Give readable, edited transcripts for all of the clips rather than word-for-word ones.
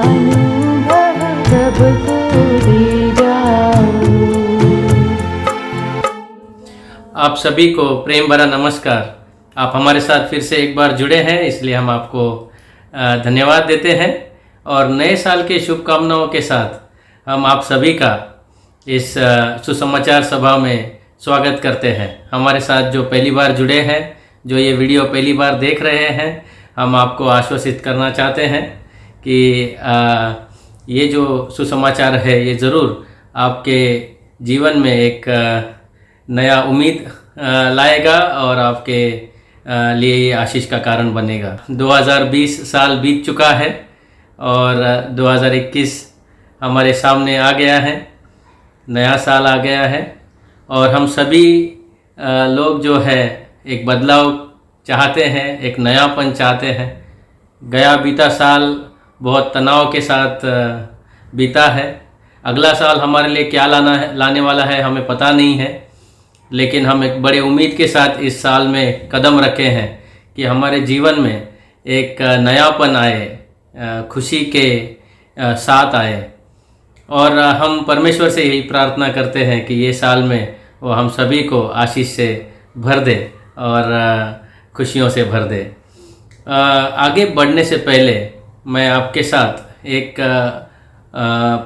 अनुभव सबको दे जाओ। आप सभी को प्रेम भरा नमस्कार। आप हमारे साथ फिर से एक बार जुड़े हैं, इसलिए हम आपको धन्यवाद देते हैं और नए साल के शुभकामनाओं के साथ हम आप सभी का इस सुसमाचार सभा में स्वागत करते हैं। हमारे साथ जो पहली बार जुड़े हैं, जो ये वीडियो पहली बार देख रहे हैं, हम आपको आश्वसित करना चाहते हैं कि ये जो सुसमाचार है ये ज़रूर आपके जीवन में एक नया उम्मीद लाएगा और आपके लिए ये आशीष का कारण बनेगा। 2020 साल बीत चुका है और 2021 हमारे सामने आ गया है, नया साल आ गया है और हम सभी लोग जो है एक बदलाव चाहते हैं, एक नयापन चाहते हैं। गया बीता साल बहुत तनाव के साथ बीता है। अगला साल हमारे लिए क्या लाने वाला है हमें पता नहीं है, लेकिन हम एक बड़े उम्मीद के साथ इस साल में कदम रखे हैं कि हमारे जीवन में एक नयापन आए, खुशी के साथ आए। और हम परमेश्वर से यही प्रार्थना करते हैं कि ये साल में वो हम सभी को आशीष से भर दे और खुशियों से भर दे। आगे बढ़ने से पहले मैं आपके साथ एक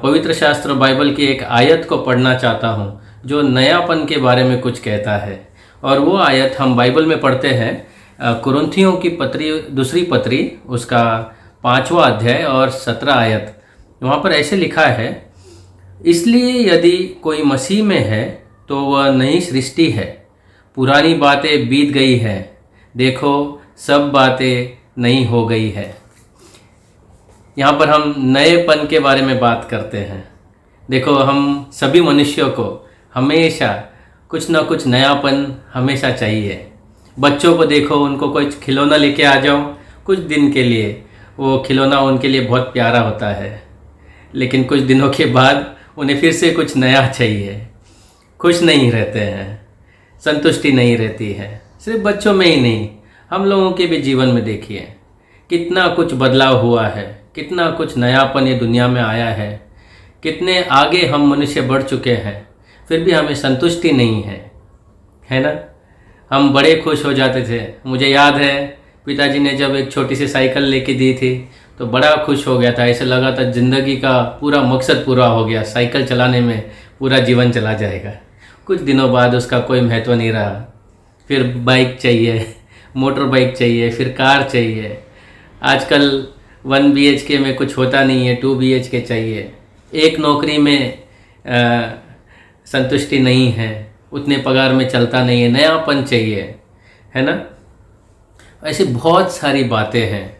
पवित्र शास्त्र बाइबल की एक आयत को पढ़ना चाहता हूँ जो नयापन के बारे में कुछ कहता है। और वो आयत हम बाइबल में पढ़ते हैं कुरिन्थियों की दूसरी पत्री उसका 5वां अध्याय और 17 आयत। वहाँ पर ऐसे लिखा है, इसलिए यदि कोई मसीह में है तो वह नई सृष्टि है, पुरानी बातें बीत गई हैं, देखो सब बातें नई हो गई है। यहाँ पर हम नएपन के बारे में बात करते हैं। देखो, हम सभी मनुष्यों को हमेशा कुछ ना कुछ नयापन हमेशा चाहिए। बच्चों को देखो, उनको कोई खिलौना लेके आ जाओ, कुछ दिन के लिए वो खिलौना उनके लिए बहुत प्यारा होता है, लेकिन कुछ दिनों के बाद उन्हें फिर से कुछ नया चाहिए। खुश नहीं रहते हैं, संतुष्टि नहीं रहती है। सिर्फ बच्चों में ही नहीं, हम लोगों के भी जीवन में देखिए कितना कुछ बदलाव हुआ है, कितना कुछ नयापन ये दुनिया में आया है, कितने आगे हम मनुष्य बढ़ चुके हैं, फिर भी हमें संतुष्टि नहीं है ना। हम बड़े खुश हो जाते थे। मुझे याद है पिताजी ने जब एक छोटी सी साइकिल लेके दी थी तो बड़ा खुश हो गया था। ऐसे लगा था ज़िंदगी का पूरा मकसद पूरा हो गया, साइकिल चलाने में पूरा जीवन चला जाएगा। कुछ दिनों बाद उसका कोई महत्व नहीं रहा। फिर बाइक चाहिए, मोटर बाइक चाहिए, फिर कार चाहिए। आजकल 1 BHK में कुछ होता नहीं है, 2 BHK चाहिए। एक नौकरी में संतुष्टि नहीं है, उतने पगार में चलता नहीं है, नयापन चाहिए, है ना। ऐसी बहुत सारी बातें हैं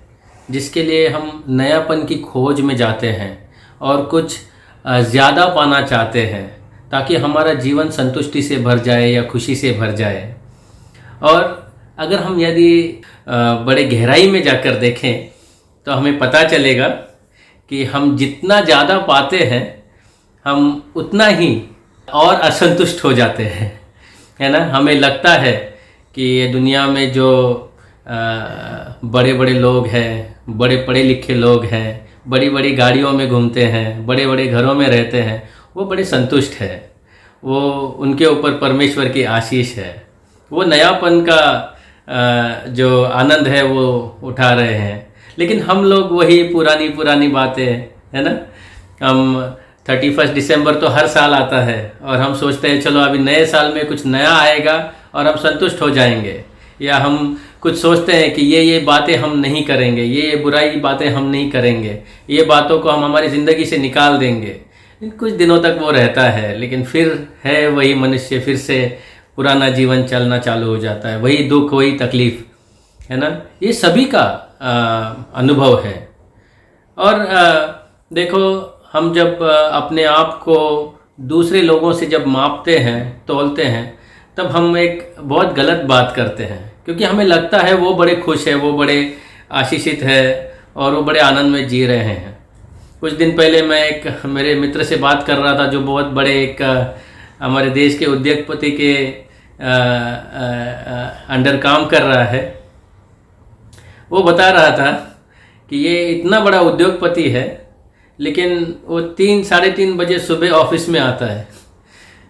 जिसके लिए हम नयापन की खोज में जाते हैं और कुछ ज़्यादा पाना चाहते हैं ताकि हमारा जीवन संतुष्टि से भर जाए या खुशी से भर जाए। और अगर हम यदि बड़े गहराई में जाकर देखें तो हमें पता चलेगा कि हम जितना ज़्यादा पाते हैं हम उतना ही और असंतुष्ट हो जाते हैं, है ना। हमें लगता है कि ये दुनिया में जो बड़े बड़े लोग हैं, बड़े पढ़े लिखे लोग हैं, बड़ी बड़ी गाड़ियों में घूमते हैं, बड़े बड़े घरों में रहते हैं, वो बड़े संतुष्ट हैं, वो उनके ऊपर परमेश्वर की आशीष है, वो नयापन का जो आनंद है वो उठा रहे हैं। लेकिन हम लोग वही पुरानी बातें, है ना। हम 31 दिसंबर तो हर साल आता है और हम सोचते हैं चलो अभी नए साल में कुछ नया आएगा और हम संतुष्ट हो जाएंगे, या हम कुछ सोचते हैं कि ये बातें हम नहीं करेंगे, ये बुराई बातें हम नहीं करेंगे, ये बातों को हम हमारी ज़िंदगी से निकाल देंगे। कुछ दिनों तक वो रहता है, लेकिन फिर है वही मनुष्य, फिर से पुराना जीवन चलना चालू हो जाता है, वही दुख, वही तकलीफ़, है ना। ये सभी का अनुभव है। और देखो, हम जब अपने आप को दूसरे लोगों से जब मापते हैं, तौलते हैं, तब हम एक बहुत गलत बात करते हैं, क्योंकि हमें लगता है वो बड़े खुश है, वो बड़े आशीषित है और वो बड़े आनंद में जी रहे हैं। कुछ दिन पहले मैं एक मेरे मित्र से बात कर रहा था जो बहुत बड़े एक हमारे देश के उद्योगपति के अंडर काम कर रहा है। वो बता रहा था कि ये इतना बड़ा उद्योगपति है लेकिन वो 3-3:30 बजे सुबह ऑफिस में आता है।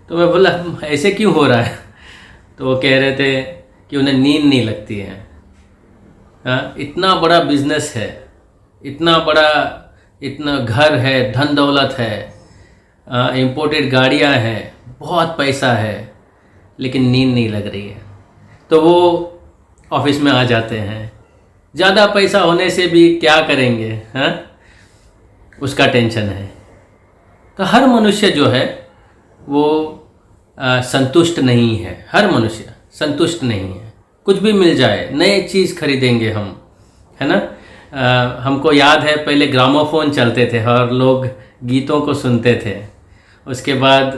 तो मैं बोला ऐसे क्यों हो रहा है? तो वो कह रहे थे कि उन्हें नींद नहीं लगती है। हाँ, इतना बड़ा बिजनेस है, इतना बड़ा, इतना घर है, धन दौलत है, इम्पोर्टेड गाड़ियाँ हैं, बहुत पैसा है, लेकिन नींद नहीं लग रही है। तो वो ऑफिस में आ जाते हैं। ज़्यादा पैसा होने से भी क्या करेंगे? हाँ, उसका टेंशन है। तो हर मनुष्य जो है वो संतुष्ट नहीं है। हर मनुष्य संतुष्ट नहीं है। कुछ भी मिल जाए, नए चीज़ खरीदेंगे हम, है ना। हमको याद है पहले ग्रामोफोन चलते थे और लोग गीतों को सुनते थे। उसके बाद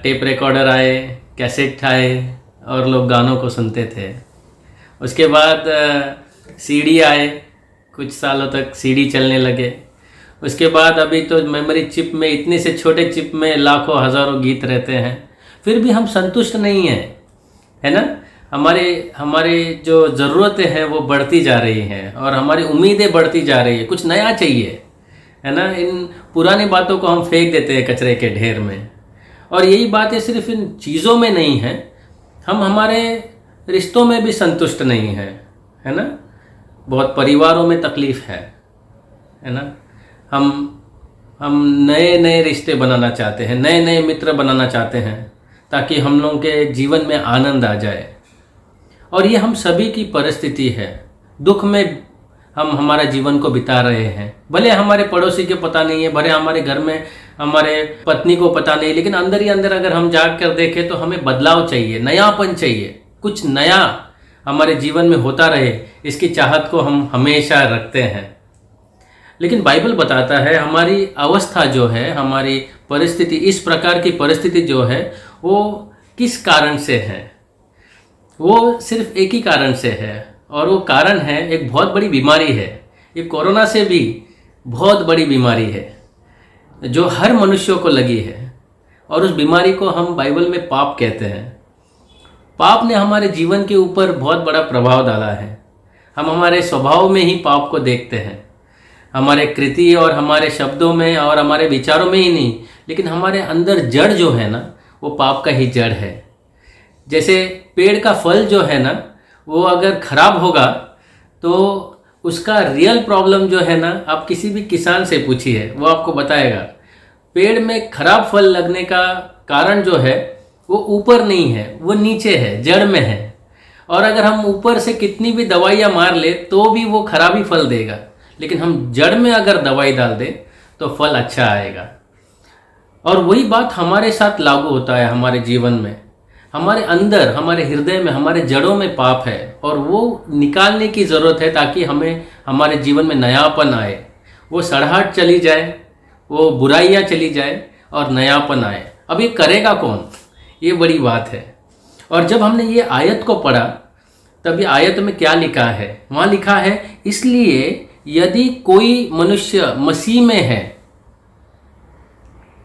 टेप रिकॉर्डर आए, कैसेट आए और लोग गानों को सुनते थे। उसके बाद सीडी आए, कुछ सालों तक सीडी चलने लगे। उसके बाद अभी तो मेमोरी चिप में, इतने से छोटे चिप में लाखों हज़ारों गीत रहते हैं, फिर भी हम संतुष्ट नहीं हैं, है ना। हमारे जो ज़रूरतें हैं वो बढ़ती जा रही हैं और हमारी उम्मीदें बढ़ती जा रही है। कुछ नया चाहिए, है ना। इन पुरानी बातों को हम फेंक देते हैं कचरे के ढेर में। और यही बातें सिर्फ इन चीज़ों में नहीं हैं, हम हमारे रिश्तों में भी संतुष्ट नहीं हैं, है ना। बहुत परिवारों में तकलीफ़ है ना। हम नए नए रिश्ते बनाना चाहते हैं, नए नए मित्र बनाना चाहते हैं, ताकि हम लोगों के जीवन में आनंद आ जाए। और ये हम सभी की परिस्थिति है। दुख में हम हमारा जीवन को बिता रहे हैं। भले हमारे पड़ोसी के पता नहीं है, भले हमारे घर में हमारे पत्नी को पता नहीं, लेकिन अंदर ही अंदर अगर हम जाग कर देखें तो हमें बदलाव चाहिए, नयापन चाहिए। कुछ नया हमारे जीवन में होता रहे, इसकी चाहत को हम हमेशा रखते हैं। लेकिन बाइबल बताता है हमारी अवस्था जो है, हमारी परिस्थिति, इस प्रकार की परिस्थिति जो है वो किस कारण से है। वो सिर्फ एक ही कारण से है, और वो कारण है एक बहुत बड़ी बीमारी है। ये कोरोना से भी बहुत बड़ी बीमारी है जो हर मनुष्यों को लगी है, और उस बीमारी को हम बाइबल में पाप कहते हैं। पाप ने हमारे जीवन के ऊपर बहुत बड़ा प्रभाव डाला है। हम हमारे स्वभाव में ही पाप को देखते हैं, हमारे कृति और हमारे शब्दों में और हमारे विचारों में ही नहीं, लेकिन हमारे अंदर जड़ जो है ना, वो पाप का ही जड़ है। जैसे पेड़ का फल जो है ना, वो अगर खराब होगा तो उसका रियल प्रॉब्लम जो है ना, आप किसी भी किसान से पूछिए, वो आपको बताएगा। पेड़ में खराब फल लगने का कारण जो है वो ऊपर नहीं है, वो नीचे है, जड़ में है। और अगर हम ऊपर से कितनी भी दवाइयाँ मार ले तो भी वो खराब ही फल देगा, लेकिन हम जड़ में अगर दवाई डाल दें तो फल अच्छा आएगा। और वही बात हमारे साथ लागू होता है। हमारे जीवन में, हमारे अंदर, हमारे हृदय में, हमारे जड़ों में पाप है, और वो निकालने की ज़रूरत है ताकि हमें हमारे जीवन में नयापन आए, वो सड़ाहट चली जाए, वो बुराइयाँ चली जाए और नयापन आए। अब ये करेगा कौन? ये बड़ी बात है। और जब हमने ये आयत को पढ़ा तब ये आयत में क्या लिखा है? वहाँ लिखा है, इसलिए यदि कोई मनुष्य मसीह में है,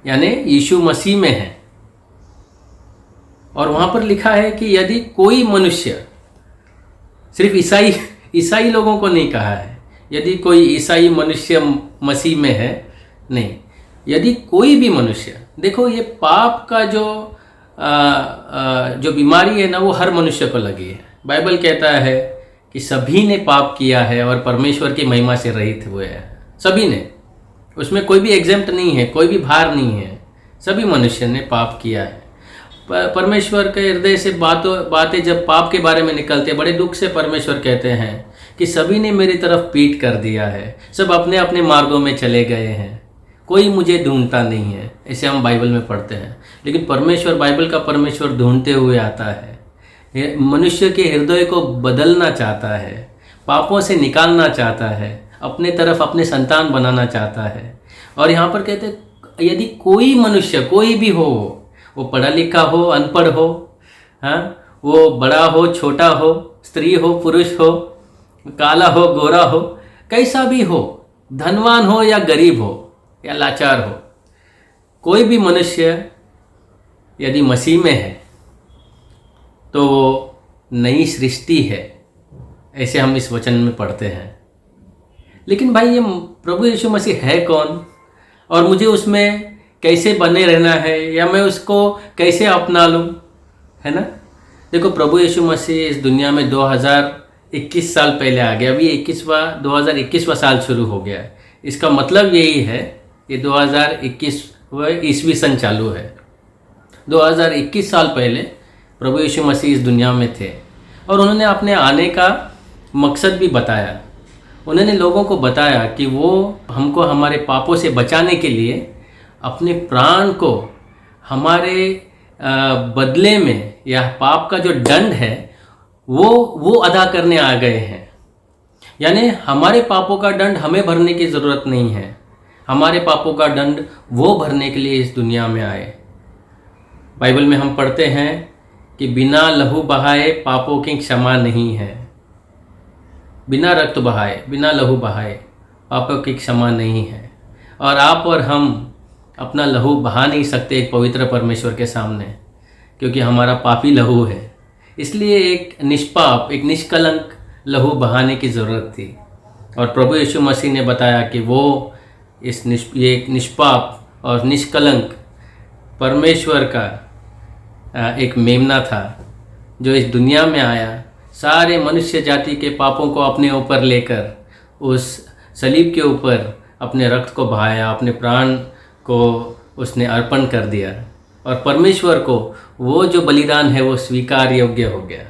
यानी यीशु मसीह में है। और वहाँ पर लिखा है कि यदि कोई मनुष्य, सिर्फ ईसाई लोगों को नहीं कहा है, यदि कोई ईसाई मनुष्य मसीह में है, नहीं, यदि कोई भी मनुष्य। देखो, ये पाप का जो बीमारी है ना, वो हर मनुष्य को लगी है। बाइबल कहता है कि सभी ने पाप किया है और परमेश्वर की महिमा से रहित हुए हैं। सभी ने, उसमें कोई भी एग्जेम्प्ट नहीं है, कोई भी भार नहीं है। सभी मनुष्य ने पाप किया है। परमेश्वर के हृदय से बातें जब पाप के बारे में निकलते, बड़े दुख से परमेश्वर कहते हैं कि सभी ने मेरी तरफ पीठ कर दिया है, सब अपने अपने मार्गों में चले गए हैं, कोई मुझे ढूंढता नहीं है। ऐसे हम बाइबल में पढ़ते हैं। लेकिन परमेश्वर, बाइबल का परमेश्वर ढूंढते हुए आता है, मनुष्य के हृदय को बदलना चाहता है, पापों से निकालना चाहता है, अपने तरफ अपने संतान बनाना चाहता है। और यहाँ पर कहते हैं, यदि कोई मनुष्य, कोई भी हो, वो पढ़ा लिखा हो, अनपढ़ हो, हाँ, वो बड़ा हो, छोटा हो, स्त्री हो, पुरुष हो, काला हो, गोरा हो, कैसा भी हो, धनवान हो या गरीब हो या लाचार हो, कोई भी मनुष्य यदि मसीह में है तो वो नई सृष्टि है। ऐसे हम इस वचन में पढ़ते हैं। लेकिन भाई, ये प्रभु यीशु मसीह है कौन और मुझे उसमें कैसे बने रहना है या मैं उसको कैसे अपना लूँ, है ना। देखो, प्रभु यीशु मसीह इस दुनिया में 2021 साल पहले आ गया। अभी 2021वां साल शुरू हो गया है। इसका मतलब यही है कि 2021 ईस्वी सन चालू है। 2021 साल पहले प्रभु यीशु मसीह इस दुनिया में थे और उन्होंने अपने आने का मकसद भी बताया। उन्होंने लोगों को बताया कि वो हमको हमारे पापों से बचाने के लिए अपने प्राण को हमारे बदले में या पाप का जो दंड है वो अदा करने आ गए हैं। यानी हमारे पापों का दंड हमें भरने की ज़रूरत नहीं है, हमारे पापों का दंड वो भरने के लिए इस दुनिया में आए। बाइबल में हम पढ़ते हैं कि बिना लहू बहाए पापों की क्षमा नहीं है। बिना रक्त बहाए, बिना लहू बहाए पापों की क्षमा नहीं है। और आप और हम अपना लहू बहा नहीं सकते एक पवित्र परमेश्वर के सामने, क्योंकि हमारा पापी लहू है। इसलिए एक निष्पाप, एक निष्कलंक लहू बहाने की ज़रूरत थी। और प्रभु यीशु मसीह ने बताया कि वो ये एक निष्पाप और निष्कलंक परमेश्वर का एक मेमना था जो इस दुनिया में आया, सारे मनुष्य जाति के पापों को अपने ऊपर लेकर उस सलीब के ऊपर अपने रक्त को बहाया, अपने प्राण को उसने अर्पण कर दिया और परमेश्वर को वो जो बलिदान है वो स्वीकार योग्य हो गया।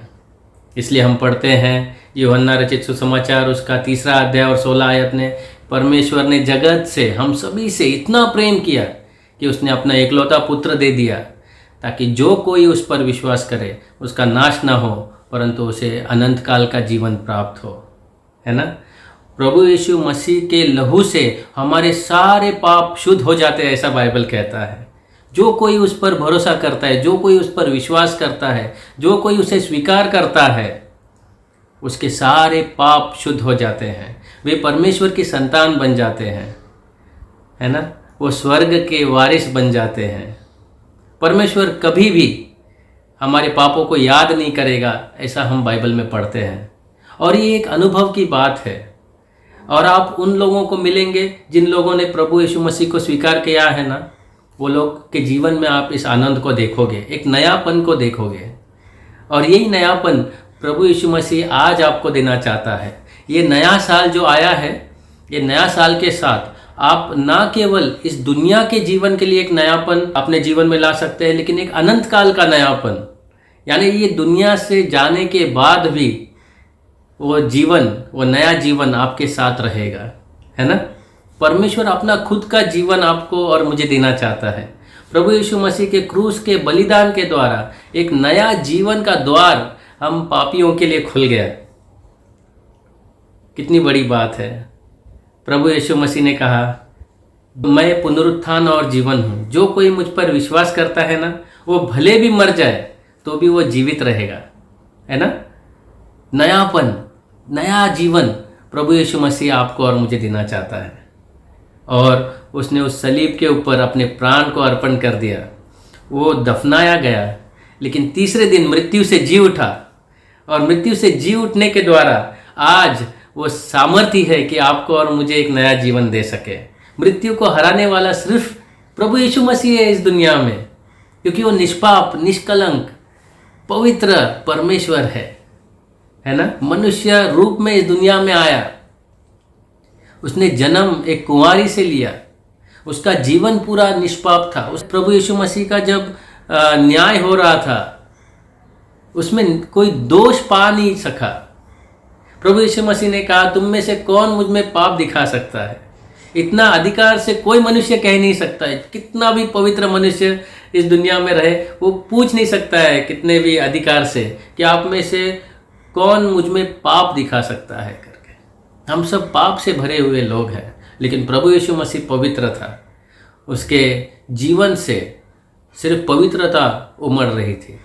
इसलिए हम पढ़ते हैं यूहन्ना रचित सुसमाचार उसका 3 अध्याय और 16 आयत ने, परमेश्वर ने जगत से हम सभी से इतना प्रेम किया कि उसने अपना एकलौता पुत्र दे दिया, ताकि जो कोई उस पर विश्वास करे उसका नाश ना हो परंतु उसे अनंत काल का जीवन प्राप्त हो, है ना। प्रभु यीशु मसीह के लहू से हमारे सारे पाप शुद्ध हो जाते हैं, ऐसा बाइबल कहता है। जो कोई उस पर भरोसा करता है, जो कोई उस पर विश्वास करता है, जो कोई उसे स्वीकार करता है, उसके सारे पाप शुद्ध हो जाते हैं। वे परमेश्वर की संतान बन जाते हैं, है ना। वो स्वर्ग के वारिस बन जाते हैं। परमेश्वर कभी भी हमारे पापों को याद नहीं करेगा, ऐसा हम बाइबल में पढ़ते हैं। और ये एक अनुभव की बात है। और आप उन लोगों को मिलेंगे जिन लोगों ने प्रभु यीशु मसीह को स्वीकार किया है ना, वो लोग के जीवन में आप इस आनंद को देखोगे, एक नयापन को देखोगे। और यही नयापन प्रभु यीशु मसीह आज आपको देना चाहता है। ये नया साल जो आया है, ये नया साल के साथ आप ना केवल इस दुनिया के जीवन के लिए एक नयापन अपने जीवन में ला सकते हैं, लेकिन एक अनंत काल का नयापन, यानी ये दुनिया से जाने के बाद भी वो जीवन, वो नया जीवन आपके साथ रहेगा, है ना। परमेश्वर अपना खुद का जीवन आपको और मुझे देना चाहता है। प्रभु यीशु मसीह के क्रूस के बलिदान के द्वारा एक नया जीवन का द्वार हम पापियों के लिए खुल गया। कितनी बड़ी बात है। प्रभु यीशु मसीह ने कहा, मैं पुनरुत्थान और जीवन हूँ, जो कोई मुझ पर विश्वास करता है ना, वो भले भी मर जाए तो भी वो जीवित रहेगा, है ना। नयापन, नया जीवन प्रभु यीशु मसीह आपको और मुझे देना चाहता है। और उसने उस सलीब के ऊपर अपने प्राण को अर्पण कर दिया। वो दफनाया गया, लेकिन तीसरे दिन मृत्यु से जी उठा। और मृत्यु से जी उठने के द्वारा आज वो सामर्थ्य है कि आपको और मुझे एक नया जीवन दे सके। मृत्यु को हराने वाला सिर्फ प्रभु यीशु मसीह है इस दुनिया में, क्योंकि वो निष्पाप, निष्कलंक, पवित्र परमेश्वर है ना। मनुष्य रूप में इस दुनिया में आया। उसने जन्म एक कुंवारी से लिया। उसका जीवन पूरा निष्पाप था। उस प्रभु यीशु मसीह का जब न्याय हो रहा था, उसमें कोई दोष पा नहीं सका। प्रभु यीशु मसीह ने कहा, तुम में से कौन मुझ में पाप दिखा सकता है। इतना अधिकार से कोई मनुष्य कह नहीं सकता है। कितना भी पवित्र मनुष्य इस दुनिया में रहे, वो पूछ नहीं सकता है कितने भी अधिकार से कि आप में से कौन मुझ में पाप दिखा सकता है करके। हम सब पाप से भरे हुए लोग हैं, लेकिन प्रभु यीशु मसीह पवित्र था। उसके जीवन से सिर्फ पवित्रता उमड़ रही थी।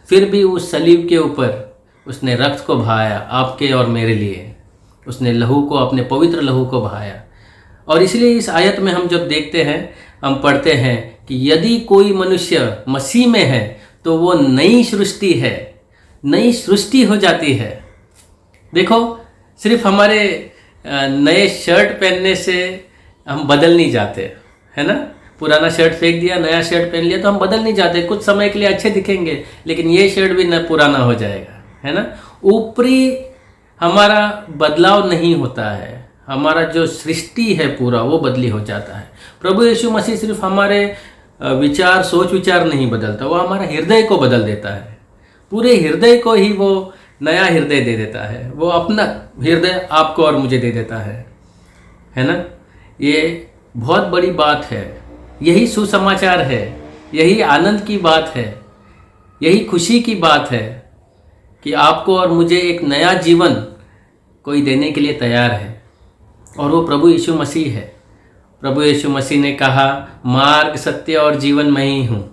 फिर भी उस सलीब के ऊपर उसने रक्त को बहाया आपके और मेरे लिए। उसने लहू को, अपने पवित्र लहू को बहाया। और इसलिए इस आयत में हम जब देखते हैं, हम पढ़ते हैं कि यदि कोई मनुष्य मसीह में है तो वो नई सृष्टि है, नई सृष्टि हो जाती है। देखो, सिर्फ हमारे नए शर्ट पहनने से हम बदल नहीं जाते, है ना। पुराना शर्ट फेंक दिया, नया शर्ट पहन लिया तो हम बदल नहीं जाते। कुछ समय के लिए अच्छे दिखेंगे, लेकिन ये शर्ट भी न पुराना हो जाएगा, है ना। ऊपरी हमारा बदलाव नहीं होता है, हमारा जो सृष्टि है पूरा वो बदली हो जाता है। प्रभु यीशु मसीह सिर्फ हमारे विचार, सोच विचार नहीं बदलता, वो हमारा हृदय को बदल देता है। पूरे हृदय को ही वो नया हृदय दे देता है, वो अपना हृदय आपको और मुझे दे देता है ना। ये बहुत बड़ी बात है, यही सुसमाचार है, यही आनंद की बात है, यही खुशी की बात है कि आपको और मुझे एक नया जीवन कोई देने के लिए तैयार है, और वो प्रभु यीशु मसीह है। प्रभु यीशु मसीह ने कहा, मार्ग, सत्य और जीवन मैं ही हूँ,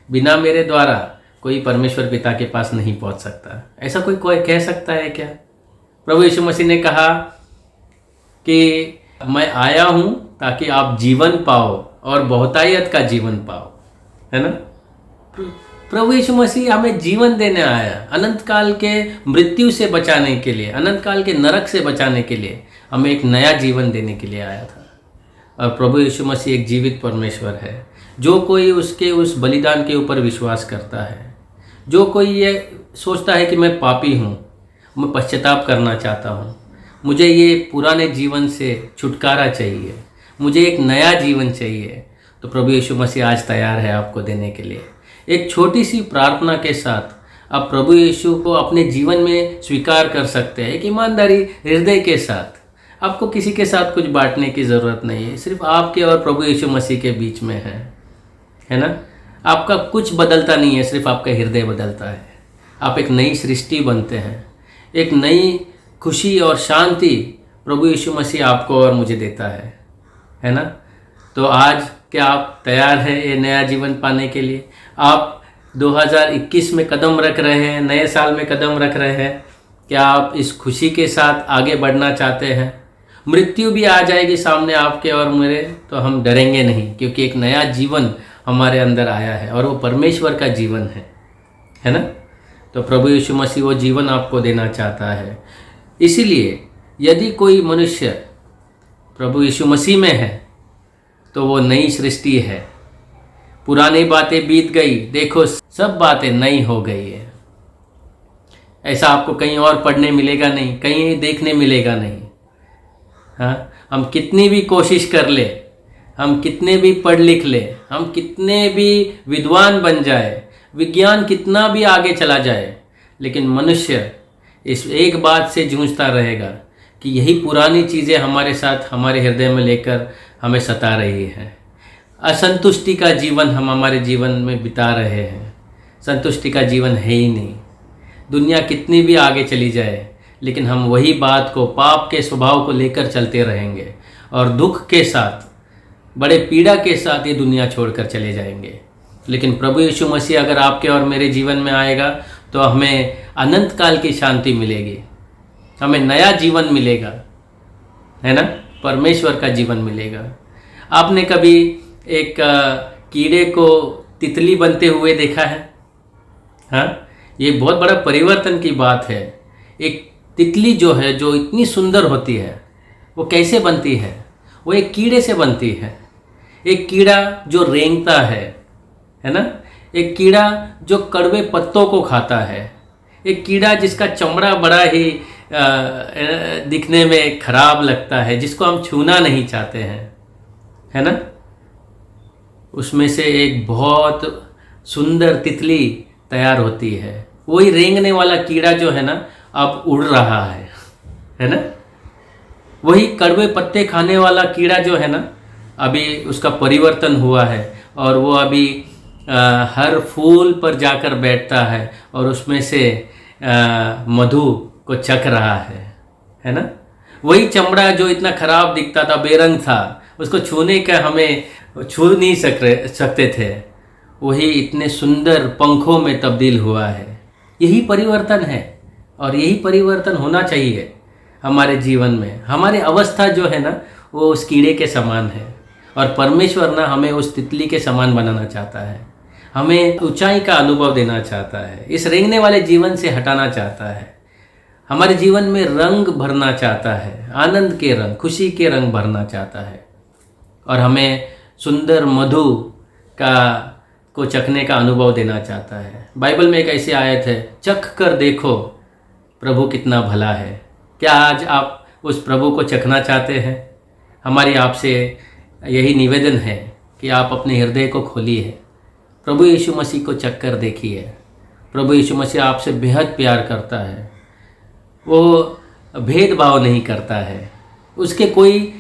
बिना मेरे द्वारा कोई परमेश्वर पिता के पास नहीं पहुँच सकता। ऐसा कोई कह सकता है क्या? प्रभु यीशु मसीह ने कहा कि मैं आया हूँ ताकि आप जीवन पाओ और बहुतायत का जीवन पाओ, है ना। प्रभु यीशु मसीह हमें जीवन देने आया, अनंत काल के मृत्यु से बचाने के लिए, अनंत काल के नरक से बचाने के लिए, हमें एक नया जीवन देने के लिए आया था। और प्रभु यीशु मसीह एक जीवित परमेश्वर है। जो कोई उसके उस बलिदान के ऊपर विश्वास करता है, जो कोई ये सोचता है कि मैं पापी हूँ, मैं पश्चाताप करना चाहता हूँ, मुझे ये पुराने जीवन से छुटकारा चाहिए, मुझे एक नया जीवन चाहिए, तो प्रभु यीशु मसीह आज तैयार है आपको देने के लिए। एक छोटी सी प्रार्थना के साथ आप प्रभु यीशु को अपने जीवन में स्वीकार कर सकते हैं, एक ईमानदारी हृदय के साथ। आपको किसी के साथ कुछ बांटने की ज़रूरत नहीं है, सिर्फ आपके और प्रभु यीशु मसीह के बीच में है ना। आपका कुछ बदलता नहीं है, सिर्फ आपका हृदय बदलता है। आप एक नई सृष्टि बनते हैं, एक नई खुशी और शांति प्रभु यीशु मसीह आपको और मुझे देता है ना। तो आज क्या आप तैयार हैं ये नया जीवन पाने के लिए? आप 2021 में कदम रख रहे हैं, नए साल में कदम रख रहे हैं, क्या आप इस खुशी के साथ आगे बढ़ना चाहते हैं? मृत्यु भी आ जाएगी सामने आपके और मेरे, तो हम डरेंगे नहीं, क्योंकि एक नया जीवन हमारे अंदर आया है और वो परमेश्वर का जीवन है ना। तो प्रभु यीशु मसीह वो जीवन आपको देना चाहता है। इसीलिए यदि कोई मनुष्य प्रभु यीशु मसीह में है तो वो नई सृष्टि है। पुरानी बातें बीत गई, देखो सब बातें नई हो गई है। ऐसा आपको कहीं और पढ़ने मिलेगा नहीं, कहीं देखने मिलेगा नहीं। हाँ, हम कितनी भी कोशिश कर ले, हम कितने भी पढ़ लिख ले, हम कितने भी विद्वान बन जाए, विज्ञान कितना भी आगे चला जाए, लेकिन मनुष्य इस एक बात से जूझता रहेगा कि यही पुरानी चीज़ें हमारे साथ हमारे हृदय में लेकर हमें सता रही हैं। असंतुष्टि का जीवन हम हमारे जीवन में बिता रहे हैं। संतुष्टि का जीवन है ही नहीं। दुनिया कितनी भी आगे चली जाए, लेकिन हम वही बात को, पाप के स्वभाव को लेकर चलते रहेंगे और दुख के साथ, बड़े पीड़ा के साथ ये दुनिया छोड़कर चले जाएंगे। लेकिन प्रभु यीशु मसीह अगर आपके और मेरे जीवन में आएगा तो हमें अनंत काल की शांति मिलेगी, हमें नया जीवन मिलेगा, है ना। परमेश्वर का जीवन मिलेगा। आपने कभी एक कीड़े को तितली बनते हुए देखा है? हाँ, ये बहुत बड़ा परिवर्तन की बात है। एक तितली जो है, जो इतनी सुंदर होती है, वो कैसे बनती है? वो एक कीड़े से बनती है। एक कीड़ा जो रेंगता है ना। एक कीड़ा जो कड़वे पत्तों को खाता है। एक कीड़ा जिसका चमड़ा बड़ा ही दिखने में खराब लगता है, जिसको हम छूना नहीं चाहते हैं, है ना। उसमें से एक बहुत सुंदर तितली तैयार होती है। वही रेंगने वाला कीड़ा जो है ना, अब उड़ रहा है ना। वही कड़वे पत्ते खाने वाला कीड़ा जो है ना, अभी उसका परिवर्तन हुआ है और वो अभी हर फूल पर जाकर बैठता है और उसमें से मधु को चख रहा है ना। वही चमड़ा जो इतना खराब दिखता था, बेरंग था, उसको छूने का हमें छू नहीं सकते थे, वही इतने सुंदर पंखों में तब्दील हुआ है। यही परिवर्तन है और यही परिवर्तन होना चाहिए हमारे जीवन में। हमारी अवस्था जो है ना, वो उस कीड़े के समान है और परमेश्वर ना हमें उस तितली के समान बनाना चाहता है। हमें ऊंचाई का अनुभव देना चाहता है, इस रेंगने वाले जीवन से हटाना चाहता है। हमारे जीवन में रंग भरना चाहता है, आनंद के रंग, खुशी के रंग भरना चाहता है और हमें सुंदर मधु को चखने का अनुभव देना चाहता है। बाइबल में एक ऐसी आयत है, चख कर देखो प्रभु कितना भला है। क्या आज आप उस प्रभु को चखना चाहते हैं? हमारी आपसे यही निवेदन है कि आप अपने हृदय को खोलिए, प्रभु यीशु मसीह को चख कर देखिए। प्रभु यीशु मसीह आपसे बेहद प्यार करता है, वो भेदभाव नहीं करता है, उसके कोई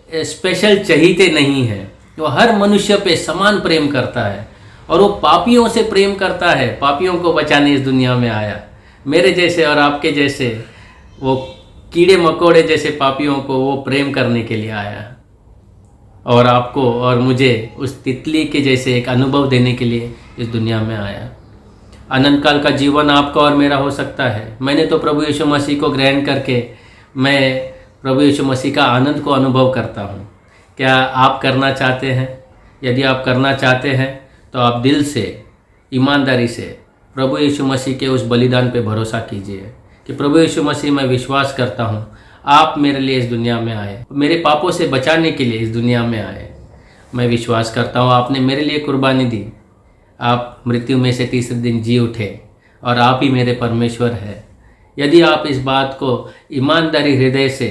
स्पेशल चहीते नहीं हैं, वो हर मनुष्य पे समान प्रेम करता है और वो पापियों से प्रेम करता है। पापियों को बचाने इस दुनिया में आया, मेरे जैसे और आपके जैसे, वो कीड़े मकोड़े जैसे पापियों को वो प्रेम करने के लिए आया और आपको और मुझे उस तितली के जैसे एक अनुभव देने के लिए इस दुनिया में आया। अनंत काल का जीवन आपका और मेरा हो सकता है। मैंने तो प्रभु यीशु मसीह को ग्रहण करके मैं प्रभु यीशु मसीह का आनंद को अनुभव करता हूँ। क्या आप करना चाहते हैं? यदि आप करना चाहते हैं तो आप दिल से, ईमानदारी से प्रभु यीशु मसीह के उस बलिदान पे भरोसा कीजिए कि प्रभु यीशु मसीह, मैं विश्वास करता हूँ आप मेरे लिए इस दुनिया में आए, मेरे पापों से बचाने के लिए इस दुनिया में आए। मैं विश्वास करता हूँ आपने मेरे लिए कुर्बानी दी, आप मृत्यु में से तीसरे दिन जी उठे और आप ही मेरे परमेश्वर हैं। यदि आप इस बात को ईमानदारी हृदय से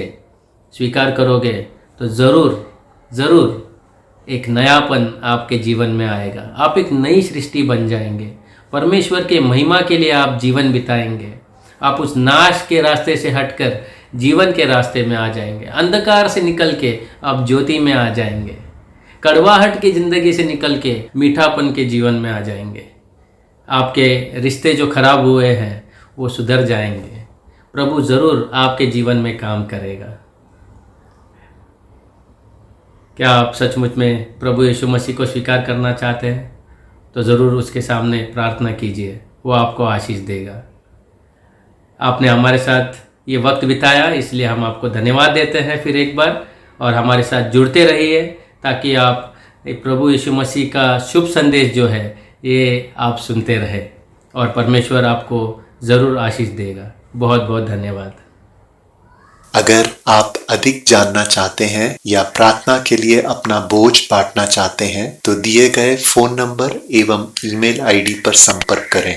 स्वीकार करोगे तो ज़रूर एक नयापन आपके जीवन में आएगा। आप एक नई सृष्टि बन जाएंगे, परमेश्वर के महिमा के लिए आप जीवन बिताएंगे। आप उस नाश के रास्ते से हटकर जीवन के रास्ते में आ जाएंगे, अंधकार से निकल के आप ज्योति में आ जाएंगे, कड़वाहट की ज़िंदगी से निकल के मीठापन के जीवन में आ जाएंगे। आपके रिश्ते जो खराब हुए हैं वो सुधर जाएंगे। प्रभु ज़रूर आपके जीवन में काम करेगा। क्या आप सचमुच में प्रभु यीशु मसीह को स्वीकार करना चाहते हैं? तो ज़रूर उसके सामने प्रार्थना कीजिए, वो आपको आशीष देगा। आपने हमारे साथ ये वक्त बिताया, इसलिए हम आपको धन्यवाद देते हैं फिर एक बार, और हमारे साथ जुड़ते रहिए ताकि आप प्रभु यीशु मसीह का शुभ संदेश जो है ये आप सुनते रहे और परमेश्वर आपको ज़रूर आशीष देगा। बहुत बहुत धन्यवाद। अगर आप अधिक जानना चाहते हैं या प्रार्थना के लिए अपना बोझ बांटना चाहते हैं तो दिए गए फोन नंबर एवं ईमेल आईडी पर संपर्क करें।